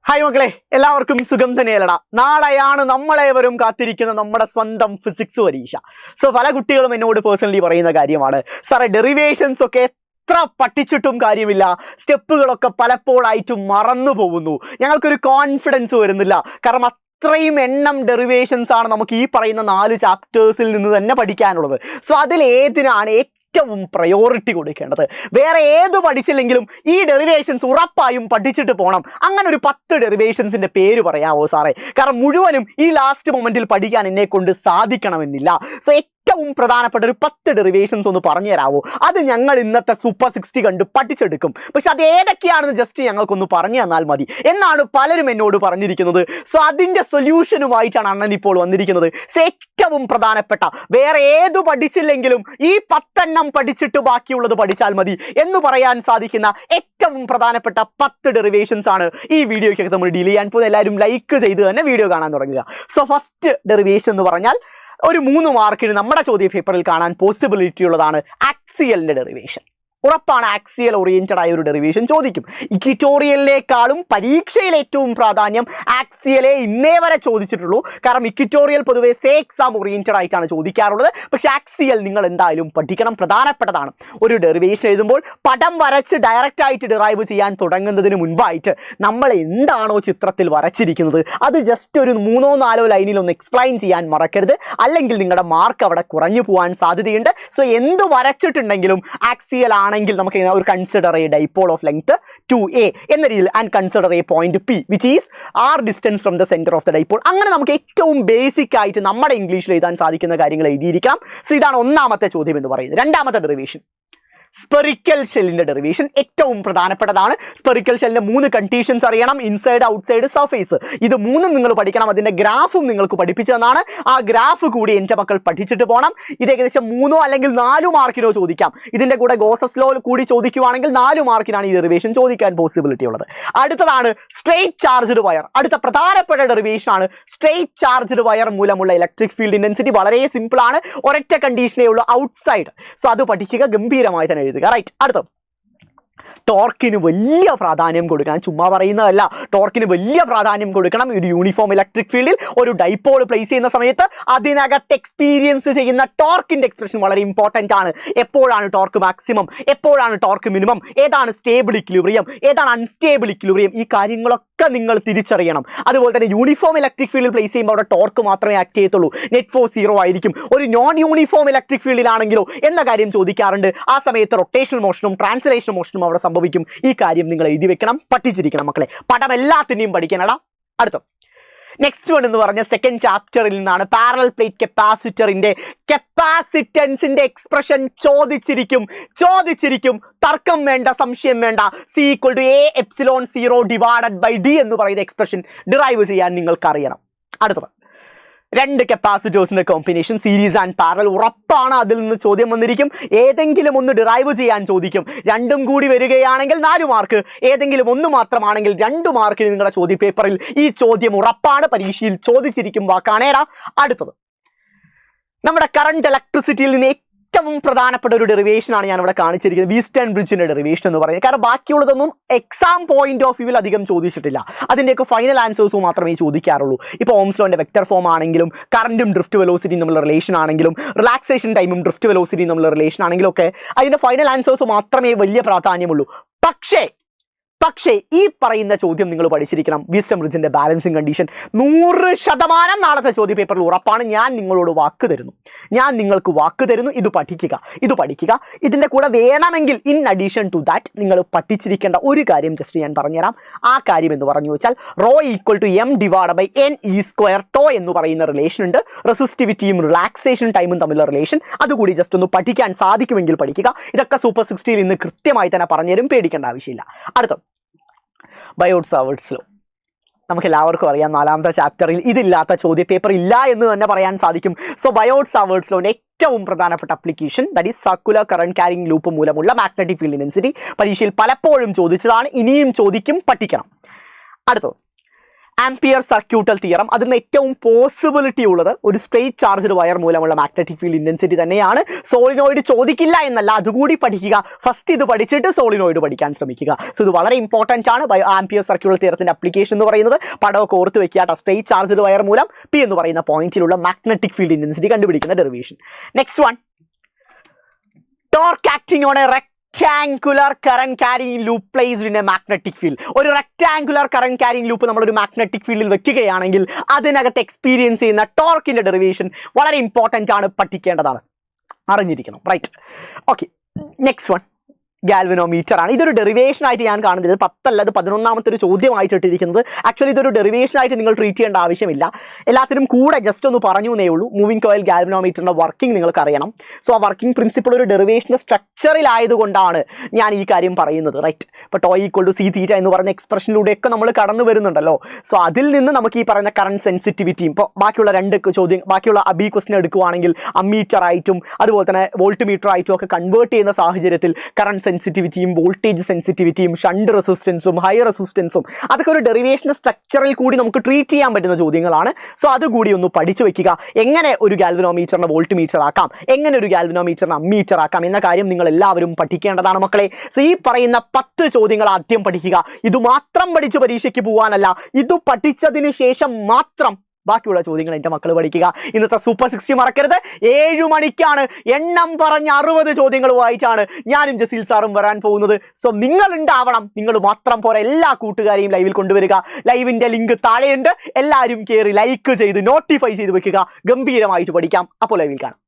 Hi മക്കളെ, എല്ലാവർക്കും സുഖം തന്നെയല്ലടാ. നാളെയാണ് നമ്മളേവരും കാത്തിരിക്കുന്ന നമ്മുടെ സ്വന്തം ഫിസിക്സ് പരീക്ഷ. സോ പല കുട്ടികളും എന്നോട് പേഴ്സണലി പറയുന്ന കാര്യമാണ്, സാറേ ഡെറിവേഷൻസ് ഒക്കെ എത്ര പഠിച്ചിട്ടും കാര്യമില്ല, സ്റ്റെപ്പുകളൊക്കെ പലപ്പോഴായിട്ടും മറന്നു പോകുന്നു, ഞങ്ങൾക്കൊരു കോൺഫിഡൻസ് വരുന്നില്ല. കാരണം അത്രയും എണ്ണം ഡെറിവേഷൻസ് ആണ് നമുക്ക് ഈ പറയുന്ന 4 ചാപ്റ്റേഴ്സിൽ നിന്ന് തന്നെ പഠിക്കാനുള്ളത്. സോ അതിൽ ഏതിനാണ് ഏറ്റവും പ്രയോറിറ്റി കൊടുക്കേണ്ടത്? വേറെ ഏത് പഠിച്ചില്ലെങ്കിലും ഈ ഡെറിവേഷൻസ് ഉറപ്പായും പഠിച്ചിട്ട് പോകണം. അങ്ങനെ ഒരു 10 ഡെറിവേഷൻസിന്റെ പേര് പറയാമോ സാറേ? കാരണം മുഴുവനും ഈ ലാസ്റ്റ് മൊമെന്റിൽ പഠിക്കാൻ എന്നെ കൊണ്ട് സാധിക്കണമെന്നില്ല. സോ ഏറ്റവും പ്രധാനപ്പെട്ട ഒരു 10 ഡെറിവേഷൻസ് ഒന്ന് പറഞ്ഞു തരാമോ? അത് ഞങ്ങൾ ഇന്നത്തെ സൂപ്പർ 60 കണ്ട് പഠിച്ചെടുക്കും. പക്ഷെ അത് ഏതൊക്കെയാണെന്ന് ജസ്റ്റ് ഞങ്ങൾക്കൊന്ന് പറഞ്ഞു തന്നാൽ മതി എന്നാണ് പലരും എന്നോട് പറഞ്ഞിരിക്കുന്നത്. സോ അതിന്റെ സൊല്യൂഷനുമായിട്ടാണ് അണ്ണൻ ഇപ്പോൾ വന്നിരിക്കുന്നത്. സോ ഏറ്റവും പ്രധാനപ്പെട്ട, വേറെ ഏതു പഠിച്ചില്ലെങ്കിലും ഈ 10 എണ്ണം പഠിച്ചിട്ട് ബാക്കിയുള്ളത് പഠിച്ചാൽ മതി എന്ന് പറയാൻ സാധിക്കുന്ന ഏറ്റവും പ്രധാനപ്പെട്ട 10 ഡെറിവേഷൻസ് ആണ് ഈ വീഡിയോയ്ക്ക് നമ്മൾ ഡീൽ ചെയ്യാൻ പോകുന്നത്. എല്ലാവരും ലൈക്ക് ചെയ്ത് തന്നെ വീഡിയോ കാണാൻ തുടങ്ങുക. സോ ഫസ്റ്റ് ഡെറിവേഷൻ എന്ന് പറഞ്ഞാൽ ഒരു 3 മാർക്കിന് നമ്മുടെ ചോദ്യ പേപ്പറിൽ കാണാൻ പോസിബിലിറ്റി ഉള്ളതാണ് ആക്സിയലിന്റെ ഡെറിവേഷൻ. ഉറപ്പാണ് ആക്സിയൽ ഓറിയന്റഡ് ആയ ഒരു ഡെറിവേഷൻ ചോദിക്കും. ഇക്വിറ്റോറിയലിനേക്കാളും പരീക്ഷയിൽ ഏറ്റവും പ്രാധാന്യം ആക്സിയലെ ഇന്നേ വരെ ചോദിച്ചിട്ടുള്ളൂ. കാരണം ഇക്വിറ്റോറിയൽ പൊതുവെ സേ എക്സാം ഓറിയന്റഡ് ആയിട്ടാണ് ചോദിക്കാറുള്ളത്. പക്ഷെ ആക്സിയൽ നിങ്ങൾ എന്തായാലും പഠിക്കണം, പ്രധാനപ്പെട്ടതാണ്. ഒരു ഡെറിവേഷൻ എഴുതുമ്പോൾ പടം വരച്ച് ഡയറക്റ്റ് ആയിട്ട് ഡിറൈവ് ചെയ്യാൻ തുടങ്ങുന്നതിന് മുൻപായിട്ട് നമ്മൾ എന്താണോ ചിത്രത്തിൽ വരച്ചിരിക്കുന്നത് അത് ജസ്റ്റ് ഒരു 3-4 ലൈനിൽ ഒന്ന് എക്സ്പ്ലെയിൻ ചെയ്യാൻ മറക്കരുത്. അല്ലെങ്കിൽ നിങ്ങളുടെ മാർക്ക് അവിടെ കുറഞ്ഞു പോകാൻ സാധ്യതയുണ്ട്. സോ എന്ത് വരച്ചിട്ടുണ്ടെങ്കിലും ആക്സിയൽ ആണെങ്കിൽ നമുക്ക് ഒരു consider A dipole of length 2a എന്ന രീതിയിൽ and consider A point p which is r distance from the centre of the dipole. അങ്ങനെ നമുക്ക് ഏറ്റവും ബേസിക് ആയിട്ട് നമ്മുടെ ഇംഗ്ലീഷിൽ എഴുതാൻ സാധിക്കുന്ന കാര്യങ്ങൾ എഴുതിയിരിക്കാം. സോ ഇതാണ് ഒന്നാമത്തെ ചോദ്യം എന്ന് പറയുന്നത്. രണ്ടാമത്തെ ഡെറിവേഷൻ സ്പെറിക്കൽ ഷെല്ലിന്റെ ഡെറിവേഷൻ ഏറ്റവും പ്രധാനപ്പെട്ടതാണ്. സ്പെറിക്കൽ ഷെല്ലിന്റെ 3 കണ്ടീഷൻസ് അറിയണം: ഇൻസൈഡ്, ഔട്ട്സൈഡ്, സർഫേസ്. ഇത് 3ഉം നിങ്ങൾ പഠിക്കണം. അതിന്റെ ഗ്രാഫും നിങ്ങൾക്ക് പഠിപ്പിച്ചു തന്നാണ്. ആ ഗ്രാഫ് കൂടി എൻ്റെ മക്കൾ പഠിച്ചിട്ട് പോകണം. ഇത് ഏകദേശം 3 അല്ലെങ്കിൽ 4 മാർക്കിനോ ചോദിക്കാം. ഇതിന്റെ കൂടെ ഗോസസ് ലോ കൂടി ചോദിക്കുവാണെങ്കിൽ 4 മാർക്കിനാണ് ഈ ഡെറിവേഷൻ ചോദിക്കാൻ പോസിബിലിറ്റി ഉള്ളത്. അടുത്തതാണ് സ്ട്രെയിറ്റ് ചാർജ്ഡ് വയർ. അടുത്ത പ്രധാനപ്പെട്ട ഡെറിവേഷൻ ആണ് സ്ട്രെയിറ്റ് ചാർജ്ഡ് വയർ മൂലമുള്ള ഇലക്ട്രിക് ഫീൽഡ് ഇന്റൻസിറ്റി. വളരെ സിമ്പിൾ ആണ്, ഒരൊറ്റ കണ്ടീഷനേ ഉള്ളൂ, ഔട്ട്സൈഡ്. സോ അത് പഠിക്കുക, ഗംഭീരമായി തന്നെ എഴുതുക. റൈറ്റ്. അടുത്ത ടോർക്കിന് വലിയ പ്രാധാന്യം കൊടുക്കണം. ചുമ്മാ പറയുന്നതല്ല, ടോർക്കിന് വലിയ പ്രാധാന്യം കൊടുക്കണം. ഒരു യൂണിഫോം ഇലക്ട്രിക് ഫീൽഡിൽ ഒരു ഡൈപോൾ പ്ലേസ് ചെയ്യുന്ന സമയത്ത് അതിനകത്ത് എക്സ്പീരിയൻസ് ചെയ്യുന്ന ടോർക്കിന്റെ എക്സ്പ്രഷൻ വളരെ ഇമ്പോർട്ടൻ്റ് ആണ്. എപ്പോഴാണ് ടോർക്ക് മാക്സിമം, എപ്പോഴാണ് ടോർക്ക് മിനിമം, ഏതാണ് സ്റ്റേബിൾ ഇക്വിലിബ്രിയം, ഏതാണ് അൺസ്റ്റേബിൾ ഇക്വിലിബ്രിയം, ഈ കാര്യങ്ങളൊക്കെ നിങ്ങൾ തിരിച്ചറിയണം. അതുപോലെ തന്നെ യൂണിഫോം ഇലക്ട്രിക് ഫീൽഡിൽ പ്ലേസ് ചെയ്യുമ്പോൾ അവിടെ ടോർക്ക് മാത്രമേ ആക്ട് ചെയ്യത്തുള്ളൂ, നെറ്റ് ഫോഴ്സ് 0 ആയിരിക്കും. ഒരു നോൺ യൂണിഫോം ഇലക്ട്രിക് ഫീൽഡിലാണെങ്കിലോ എന്ന കാര്യം ചോദിക്കാറുണ്ട്. ആ സമയത്ത് റൊട്ടേഷണൽ മോഷനും ട്രാൻസ്ലേഷൻ മോഷനും അവിടെ സംഭവിക്കും. ഈ കാര്യം നിങ്ങൾ എഴുതി വെക്കണം, പഠിച്ചിരിക്കണം മക്കളെ. പടം എല്ലാത്തിനെയും പഠിക്കാനടാ. അടുത്ത നെക്സ്റ്റ് വൺ എന്ന് പറഞ്ഞ സെക്കൻഡ് ചാപ്റ്ററിൽ നിന്നാണ് പാരലൽ പ്ലേറ്റ് കപ്പാസിറ്ററിന്റെ കപ്പാസിറ്റൻസിന്റെ എക്സ്പ്രഷൻ ചോദിച്ചിരിക്കും. തർക്കം വേണ്ട, സംശയം വേണ്ട. C = A ε0 divided by D എന്ന് പറയുന്ന എക്സ്പ്രഷൻ ഡിറൈവ് ചെയ്യാൻ നിങ്ങൾക്ക് അറിയണം. അടുത്തത് 2 കപ്പാസിറ്റേഴ്സിന്റെ കോമ്പിനേഷൻ, സീരീസ് ആൻഡ് പാരലൽ. ഉറപ്പാണ് അതിൽ നിന്ന് ചോദ്യം വന്നിരിക്കും. ഏതെങ്കിലും ഒന്ന് ഡിറൈവ് ചെയ്യാൻ ചോദിക്കും. രണ്ടും കൂടി വരികയാണെങ്കിൽ 4 മാർക്ക്, ഏതെങ്കിലും ഒന്ന് മാത്രമാണെങ്കിൽ 2 മാർക്കിന് നിങ്ങളുടെ ചോദ്യ പേപ്പറിൽ ഈ ചോദ്യം ഉറപ്പാണ്, പരീക്ഷയിൽ ചോദിച്ചിരിക്കും വാക്കാണേടാ. അടുത്തത് നമ്മുടെ കറണ്ട് ഇലക്ട്രിസിറ്റിയിൽ നിന്ന് ഏറ്റവും പ്രധാനപ്പെട്ട ഒരു ഡെറിവേഷൻ ആണ് ഞാൻ ഇവിടെ കാണിച്ചിരിക്കുന്നത്, വീസ്റ്റേൺ ബ്രിഡ്ജിന്റെ ഡെറിവേഷൻ എന്ന് പറയുന്നത്. കാരണം ബാക്കിയുള്ളതൊന്നും എക്സാം പോയിന്റ് ഓഫ് വ്യൂവിൽ അധികം ചോദിച്ചിട്ടില്ല. അതിൻ്റെയൊക്കെ ഫൈനൽ ആൻസേഴ്സും മാത്രമേ ചോദിക്കാറുള്ളൂ. ഇപ്പോൾ ഓംസ് ലോന്റെ വെക്ടർ ഫോം ആണെങ്കിലും, കറണ്ടും ഡ്രിഫ്റ്റ് വെലോസിറ്റിയും തമ്മിലുള്ള റിലേഷൻ ആണെങ്കിലും, റിലാക്സേഷൻ ടൈമും ഡ്രിഫ്റ്റ് വെലോസിറ്റിയും തമ്മിലുള്ള റിലേഷൻ ആണെങ്കിലും ഒക്കെ അതിന്റെ ഫൈനൽ ആൻസേഴ്സ് മാത്രമേ വലിയ പ്രാധാന്യമുള്ളൂ. പക്ഷേ ഈ പറയുന്ന ചോദ്യം നിങ്ങൾ പഠിച്ചിരിക്കണം. വീസ്റ്റേൺ ബ്രിഡ്ജിന്റെ ബാലൻസിങ് കണ്ടീഷൻ 100% നാളത്തെ ചോദ്യ പേപ്പറിൽ ഉറപ്പാണ്. ഞാൻ നിങ്ങളോട് നിങ്ങൾക്ക് വാക്ക് തരുന്നു. ഇത് പഠിക്കുക. ഇതിന്റെ കൂടെ വേണമെങ്കിൽ ഇൻ അഡീഷൻ ടു ദാറ്റ് നിങ്ങൾ പഠിച്ചിരിക്കേണ്ട ഒരു കാര്യം ജസ്റ്റ് ഞാൻ പറഞ്ഞുതരാം. ആ കാര്യം എന്ന് പറഞ്ഞു വെച്ചാൽ ρ = m/n(e²) ടോ എന്ന് പറയുന്ന റിലേഷൻ ഉണ്ട്. റെസിസ്റ്റിവിറ്റിയും റിലാക്സേഷൻ ടൈമും തമ്മിലുള്ള റിലേഷൻ, അതുകൂടി ജസ്റ്റ് ഒന്ന് പഠിക്കാൻ സാധിക്കുമെങ്കിൽ പഠിക്കുക. ഇതൊക്കെ സൂപ്പർ 60ൽ ഇന്ന് കൃത്യമായി തന്നെ പറഞ്ഞുതരും, പേടിക്കേണ്ട ആവശ്യമില്ല. അടുത്ത ബയോട്ട്-സാവേർട്ട്സ് ലോ. നമുക്ക് എല്ലാവർക്കും അറിയാം, 4ാമത്തെ ചാപ്റ്ററിൽ ഇതില്ലാത്ത ചോദ്യ പേപ്പർ ഇല്ല എന്ന് തന്നെ പറയാൻ സാധിക്കും. സോ ബയോട്ട്-സാവേർട്ട്സ് ലോന്റെ ഏറ്റവും പ്രധാനപ്പെട്ട application that is circular current carrying loop മൂലമുള്ള മാഗ്നറ്റിക് ഫീൽഡ് ഇന്റൻസിറ്റി. പരീക്ഷയിൽ പലപ്പോഴും ചോദിച്ചതാണ്, ഇനിയും ചോദിക്കും, പഠിക്കണം. അടുത്തത് ആംപിയർ സർക്യൂട്ടൽ തിയറം. അതിന് ഏറ്റവും പോസിബിലിറ്റി ഉള്ളത് ഒരു സ്ട്രെയിറ്റ് ചാർജ്ഡ് വയർ മൂലമുള്ള മാഗ്നറ്റിക് ഫീൽഡ് ഇന്റൻസിറ്റി തന്നെയാണ്. സോളിനോയിഡ് ചോദിക്കില്ല എന്നല്ല, അതുകൂടി പഠിക്കുക. ഫസ്റ്റ് ഇത് പഠിച്ചിട്ട് സോളിനോയിഡ് പഠിക്കാൻ ശ്രമിക്കുക. സോ ഇത് വളരെ ഇമ്പോർട്ടന്റ് ആണ്. ആംപിയർ സർക്യൂട്ടൽ തിയറത്തിന്റെ അപ്ലിക്കേഷൻ എന്ന് പറയുന്നത് പടമൊക്കെ ഓർത്ത് വെക്കുക. സ്ട്രെയിറ്റ് ചാർജ്ഡ് വയർ മൂലം പി എന്ന് പറയുന്ന പോയിന്റിലുള്ള മാഗ്നറ്റിക് ഫീൽഡ് ഇന്റൻസിറ്റി കണ്ടുപിടിക്കുന്ന derivation. Next one, torque acting on A rectangular current carrying loop placed in a magnetic field. ഒരു rectangular current carrying loop നമ്മൾ ഒരു മാഗ്നറ്റിക് ഫീൽഡിൽ വെക്കുകയാണെങ്കിൽ അതിനകത്ത് എക്സ്പീരിയൻസ് ചെയ്യുന്ന ടോർക്കിന്റെ ഡെറിവേഷൻ വളരെ ഇമ്പോർട്ടന്റ് ആണ്, പഠിക്കേണ്ടതാണ്, അറിഞ്ഞിരിക്കണം. Right, okay. Next one galvanometer ആണ്. ഇതൊരു ഡെറിവേഷൻ ആയിട്ട് ഞാൻ കാണുന്നത് 10 അല്ല, അത് 11ാമത്തെ ഒരു ചോദ്യമായിട്ട് ഇട്ടിരിക്കുന്നത്. ആക്ച്വലി ഇതൊരു ഡെറിവേഷൻ ആയിട്ട് നിങ്ങൾ ട്രീറ്റ് ചെയ്യേണ്ട ആവശ്യമില്ല. എല്ലാത്തിനും കൂടെ ജസ്റ്റ് ഒന്ന് പറഞ്ഞു എന്നേ ഉള്ളൂ. മൂവിംഗ് കോയിൽ ഗാൽവനോമീറ്ററിന്റെ വർക്കിംഗ് നിങ്ങൾക്ക് അറിയണം. സോ ആ വർക്കിംഗ് പ്രിൻസിപ്പിൾ ഒരു ഡെറിവേഷൻ്റെ സ്ട്രക്ചറിലായതുകൊണ്ടാണ് ഞാൻ ഈ കാര്യം പറയുന്നത്. റൈറ്റ്, ഇപ്പോൾ ടോ ഈക്വൽ ടു സി തീറ്റ എന്ന് പറയുന്ന എക്സ്പ്രഷനിലൂടെയൊക്കെ നമ്മൾ കടന്നു വരുന്നുണ്ടല്ലോ. സോ അതിൽ നിന്ന് നമുക്ക് ഈ പറയുന്ന കറണ്ട് സെൻസിറ്റിവിറ്റിയും, ഇപ്പോൾ ബാക്കിയുള്ള 2 ചോദ്യം, ബാക്കിയുള്ള അബി ക്വസ്റ്റൻ എടുക്കുവാണെങ്കിൽ അമ്മീറ്റർ ആയിട്ടും അതുപോലെ തന്നെ വോൾട്ട് മീറ്റർ ആയിട്ടും ഒക്കെ കൺവേർട്ട് ചെയ്യുന്ന സാഹചര്യത്തിൽ കറണ്ട് സെൻസിറ്റിവിറ്റിയും വോൾട്ടേജ് സെൻസിറ്റിവിറ്റിയും ഷണ്ട് റെസിസ്റ്റൻസും ഹൈ റെസിസ്റ്റൻസും അതൊക്കെ ഒരു ഡെറിവേഷൻ സ്ട്രക്ചറിൽ കൂടി നമുക്ക് ട്രീറ്റ് ചെയ്യാൻ പറ്റുന്ന ചോദ്യങ്ങളാണ്. സോ അതുകൂടി ഒന്ന് പഠിച്ചു വെക്കുക. എങ്ങനെ ഒരു ഗാൽവനോമീറ്ററിനെ വോൾട്ട് മീറ്റർ ആക്കാം, എങ്ങനെ ഒരു ഗാൽവനോമീറ്ററിനെ അമ്മീറ്റർ ആക്കാം എന്ന കാര്യം നിങ്ങൾ എല്ലാവരും പഠിക്കേണ്ടതാണ് മക്കളെ. സോ ഈ പറയുന്ന 10 ചോദ്യങ്ങൾ ആദ്യം പഠിക്കുക. ഇത് മാത്രം പഠിച്ച് പരീക്ഷയ്ക്ക് പോകാനല്ല, ഇത് പഠിച്ചതിന് ശേഷം മാത്രം ബാക്കിയുള്ള ചോദ്യങ്ങൾ എൻ്റെ മക്കൾ പഠിക്കുക. ഇന്നത്തെ സൂപ്പർ 60 മറക്കരുത്. 7 മണിക്കാണ് എണ്ണം പറഞ്ഞ 60 ചോദ്യങ്ങളുമായിട്ടാണ് ഞാനും ജസീൽ സാറും വരാൻ പോകുന്നത്. സോ നിങ്ങൾ ഉണ്ടാവണം, നിങ്ങൾ മാത്രം പോരാ, എല്ലാ കൂട്ടുകാരെയും ലൈവിൽ കൊണ്ടുവരിക. ലൈവിൻ്റെ ലിങ്ക് താഴെയുണ്ട്, എല്ലാവരും കയറി ലൈക്ക് ചെയ്ത് നോട്ടിഫൈ ചെയ്ത് വെക്കുക. ഗംഭീരമായിട്ട് പഠിക്കാം. അപ്പോൾ ലൈവിൽ കാണാം.